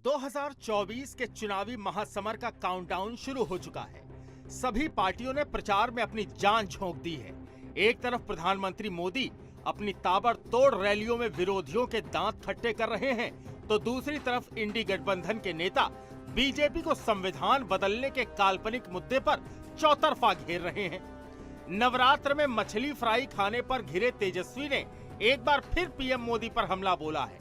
2024 के चुनावी महासमर का काउंटडाउन शुरू हो चुका है। सभी पार्टियों ने प्रचार में अपनी जान झोंक दी है। एक तरफ प्रधानमंत्री मोदी अपनी ताबड़तोड़ रैलियों में विरोधियों के दांत खट्टे कर रहे हैं, तो दूसरी तरफ इंडी गठबंधन के नेता बीजेपी को संविधान बदलने के काल्पनिक मुद्दे पर चौतरफा घेर रहे हैं। नवरात्र में मछली फ्राई खाने पर घिरे तेजस्वी ने एक बार फिर पीएम मोदी पर हमला बोला है।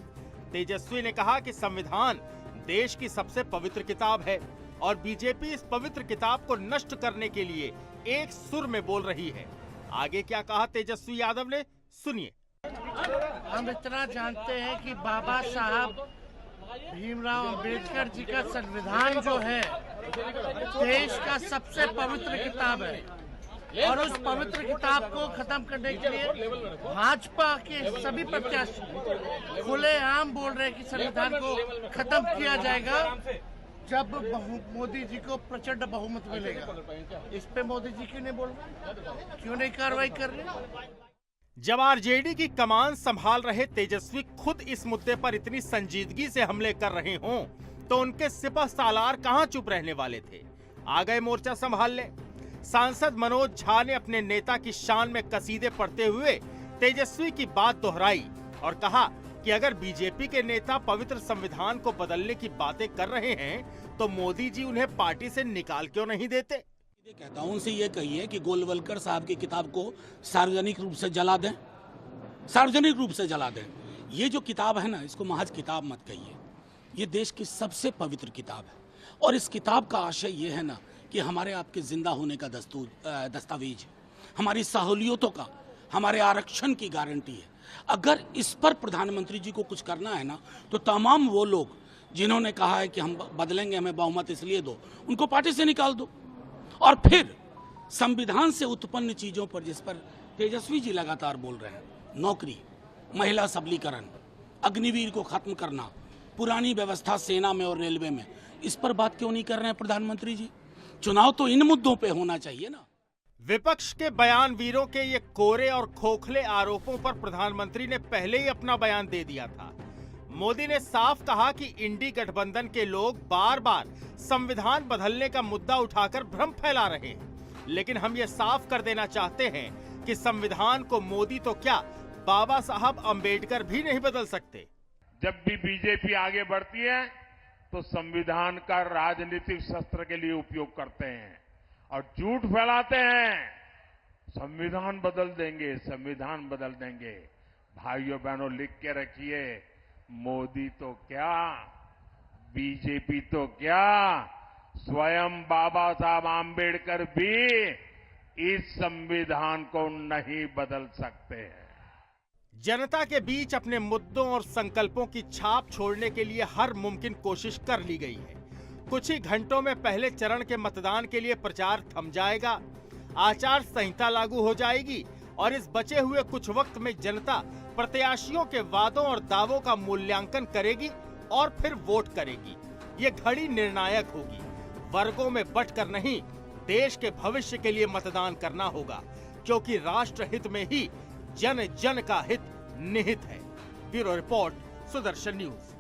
तेजस्वी ने कहा कि संविधान देश की सबसे पवित्र किताब है और बीजेपी इस पवित्र किताब को नष्ट करने के लिए एक सुर में बोल रही है। आगे क्या कहा तेजस्वी यादव ने, सुनिए। हम इतना जानते हैं कि बाबा साहब भीमराव अंबेडकर जी का संविधान जो है देश का सबसे पवित्र किताब है और उस पवित्र किताब को खत्म करने के लिए भाजपा के सभी प्रत्याशी खुलेआम बोल रहे हैं कि संविधान को खत्म किया जाएगा जब मोदी जी को प्रचंड बहुमत मिलेगा। इस पे मोदी जी क्यों नहीं बोल रहे, क्यों नहीं कार्रवाई कर रहे? जब आरजेडी की कमान संभाल रहे तेजस्वी खुद इस मुद्दे पर इतनी संजीदगी से हमले कर रहे हों, तो उनके सिपह सालार कहां चुप रहने वाले थे? आ गए मोर्चा संभाल ले। सांसद मनोज झा ने अपने नेता की शान में कसीदे पढ़ते हुए तेजस्वी की बात दोहराई और कहा कि अगर बीजेपी के नेता पवित्र संविधान को बदलने की बातें कर रहे हैं, तो मोदी जी उन्हें पार्टी से निकाल क्यों नहीं देते? कहता हूं उनसे ये कहिए कि गोलवलकर साहब की किताब को सार्वजनिक रूप से जला दें, सार्वजनिक रूप से जला दें। ये जो किताब है ना, इसको महज किताब मत कहिए, ये देश की सबसे पवित्र किताब है और इस किताब का आशय ये है ना कि हमारे आपके जिंदा होने का दस्तावेज, हमारी सहूलियतों का, हमारे आरक्षण की गारंटी है। अगर इस पर प्रधानमंत्री जी को कुछ करना है ना, तो तमाम वो लोग जिन्होंने कहा है कि हम बदलेंगे, हमें बहुमत इसलिए दो, उनको पार्टी से निकाल दो। और फिर संविधान से उत्पन्न चीजों पर जिस पर तेजस्वी जी लगातार बोल रहे हैं, नौकरी, महिला सबलीकरण, अग्निवीर को खत्म करना, पुरानी व्यवस्था सेना में और रेलवे में, इस पर बात क्यों नहीं कर रहे हैं प्रधानमंत्री जी? चुनाव तो इन मुद्दों पे होना चाहिए ना। विपक्ष के बयानवीरों के ये कोरे और खोखले आरोपों पर प्रधानमंत्री ने पहले ही अपना बयान दे दिया था। मोदी ने साफ कहा कि इंडी गठबंधन के लोग बार बार संविधान बदलने का मुद्दा उठाकर भ्रम फैला रहे हैं, लेकिन हम ये साफ कर देना चाहते हैं कि संविधान को मोदी तो क्या, बाबा साहब अंबेडकर भी नहीं बदल सकते। जब भी बीजेपी आगे बढ़ती है तो संविधान का राजनीतिक शस्त्र के लिए उपयोग करते हैं और झूठ फैलाते हैं। संविधान बदल देंगे, संविधान बदल देंगे। भाइयों बहनों, लिख के रखिए, मोदी तो क्या, बीजेपी तो क्या, स्वयं बाबा साहब आम्बेडकर भी इस संविधान को नहीं बदल सकते हैं। जनता के बीच अपने मुद्दों और संकल्पों की छाप छोड़ने के लिए हर मुमकिन कोशिश कर ली गई है। कुछ ही घंटों में पहले चरण के मतदान के लिए प्रचार थम जाएगा, आचार संहिता लागू हो जाएगी और इस बचे हुए कुछ वक्त में जनता प्रत्याशियों के वादों और दावों का मूल्यांकन करेगी और फिर वोट करेगी। ये घड़ी निर्णायक होगी। वर्गों में बंटकर नहीं, देश के भविष्य के लिए मतदान करना होगा, क्योंकि राष्ट्र हित में ही जन जन का हित निहित है। Bureau report, Sudarshan news.